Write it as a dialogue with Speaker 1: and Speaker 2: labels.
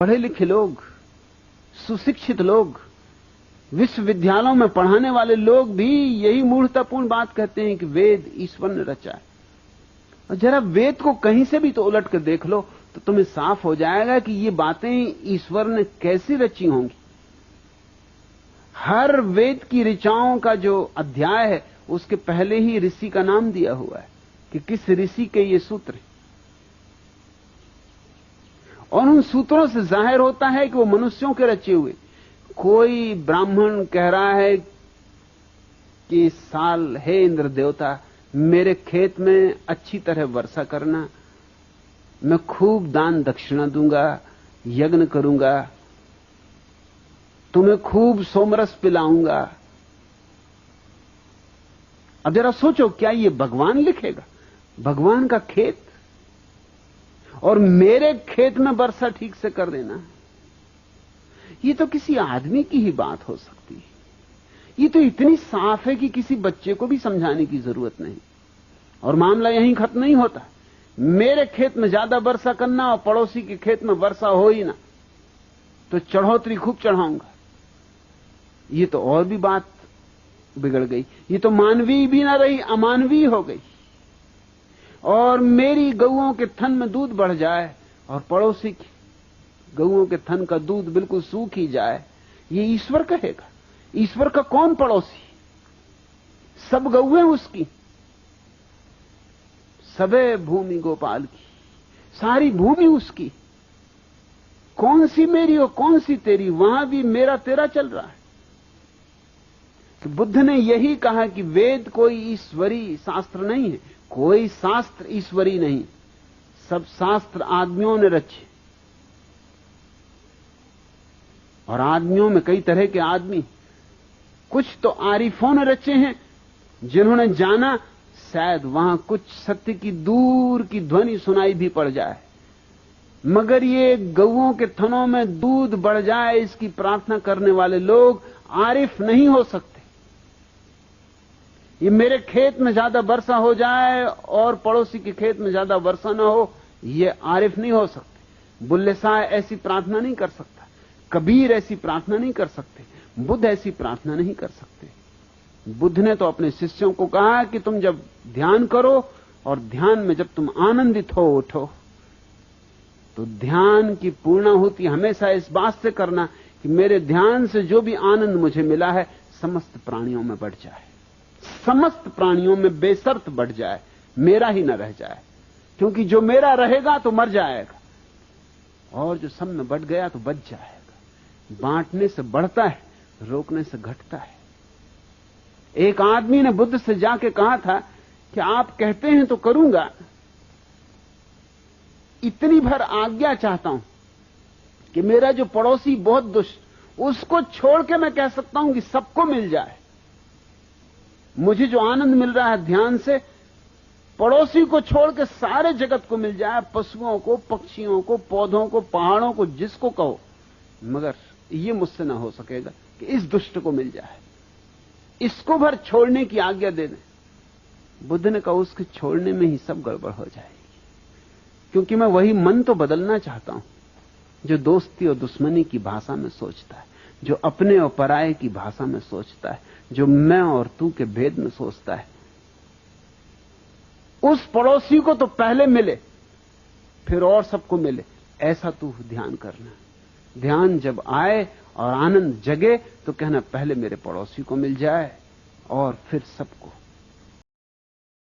Speaker 1: पढ़े लिखे लोग, सुशिक्षित लोग, विश्वविद्यालयों में पढ़ाने वाले लोग भी यही मूर्खतापूर्ण बात कहते हैं कि वेद ईश्वर ने रचा है। और जरा वेद को कहीं से भी तो उलट कर देख लो तो तुम्हें साफ हो जाएगा कि ये बातें ईश्वर ने कैसी रची होंगी। हर वेद की ऋचाओं का जो अध्याय है उसके पहले ही ऋषि का नाम दिया हुआ है कि किस ऋषि के ये सूत्र हैं। और उन सूत्रों से जाहिर होता है कि वो मनुष्यों के रचे हुए। कोई ब्राह्मण कह रहा है कि साल हे इंद्र देवता मेरे खेत में अच्छी तरह वर्षा करना, मैं खूब दान दक्षिणा दूंगा, यज्ञ करूंगा, तुम्हें खूब सोमरस पिलाऊंगा। अब जरा सोचो, क्या ये भगवान लिखेगा? भगवान का खेत और मेरे खेत में वर्षा ठीक से कर देना, ये तो किसी आदमी की ही बात हो सकती है। ये तो इतनी साफ है कि किसी बच्चे को भी समझाने की जरूरत नहीं। और मामला यहीं खत्म नहीं होता। मेरे खेत में ज्यादा वर्षा करना और पड़ोसी के खेत में वर्षा हो ही ना तो चढ़ोतरी खूब चढ़ाऊंगा। ये तो और भी बात बिगड़ गई। ये तो मानवीय भी ना रही, अमानवीय हो गई। और मेरी गऊओं के थन में दूध बढ़ जाए और पड़ोसी की गऊओं के थन का दूध बिल्कुल सूख ही जाए, ये ईश्वर कहेगा? ईश्वर का कौन पड़ोसी? सब गऊएं उसकी, सबे भूमि गोपाल की, सारी भूमि उसकी। कौन सी मेरी और कौन सी तेरी? वहां भी मेरा तेरा चल रहा है। तो बुद्ध ने यही कहा कि वेद कोई ईश्वरी शास्त्र नहीं है, कोई शास्त्र ईश्वरी नहीं, सब शास्त्र आदमियों ने रचे। और आदमियों में कई तरह के आदमी, कुछ तो आरिफों ने रचे हैं जिन्होंने जाना शायद वहां कुछ सत्य की दूर की ध्वनि सुनाई भी पड़ जाए, मगर ये गऊओं के थनों में दूध बढ़ जाए इसकी प्रार्थना करने वाले लोग आरिफ नहीं हो सकते। ये मेरे खेत में ज्यादा वर्षा हो जाए और पड़ोसी के खेत में ज्यादा वर्षा ना हो, ये आरिफ नहीं हो सकते। बुल्ले शाह ऐसी प्रार्थना नहीं कर सकता, कबीर ऐसी प्रार्थना नहीं कर सकते, बुद्ध ऐसी प्रार्थना नहीं कर सकते। बुद्ध ने तो अपने शिष्यों को कहा कि तुम जब ध्यान करो और ध्यान में जब तुम आनंदित हो उठो तो ध्यान की पूर्णाहुति हमेशा इस बात से करना कि मेरे ध्यान से जो भी आनंद मुझे मिला है समस्त प्राणियों में बढ़ जाए, समस्त प्राणियों में बेशर्त बढ़ जाए, मेरा ही न रह जाए। क्योंकि जो मेरा रहेगा तो मर जाएगा और जो सब में बढ़ गया तो बच जाएगा। बांटने से बढ़ता है, रोकने से घटता है। एक आदमी ने बुद्ध से जाके कहा था कि आप कहते हैं तो करूंगा, इतनी भर आज्ञा चाहता हूं कि मेरा जो पड़ोसी बहुत दुष्ट, उसको छोड़ के मैं कह सकता हूं कि सबको मिल जाए। मुझे जो आनंद मिल रहा है ध्यान से, पड़ोसी को छोड़ के सारे जगत को मिल जाए, पशुओं को, पक्षियों को, पौधों को, पहाड़ों को, जिसको कहो, मगर ये मुझसे ना हो सकेगा कि इस दुष्ट को मिल जाए, इसको भर छोड़ने की आज्ञा दे दें। बुद्ध ने कहा उसके छोड़ने में ही सब गड़बड़ हो जाएगी। क्योंकि मैं वही मन तो बदलना चाहता हूं जो दोस्ती और दुश्मनी की भाषा में सोचता है, जो अपने और पराये की भाषा में सोचता है, जो मैं और तू के भेद में सोचता है। उस पड़ोसी को तो पहले मिले फिर और सबको मिले, ऐसा तू ध्यान करना। ध्यान जब आए और आनंद जगे तो कहना पहले मेरे पड़ोसी को मिल जाए और फिर सबको।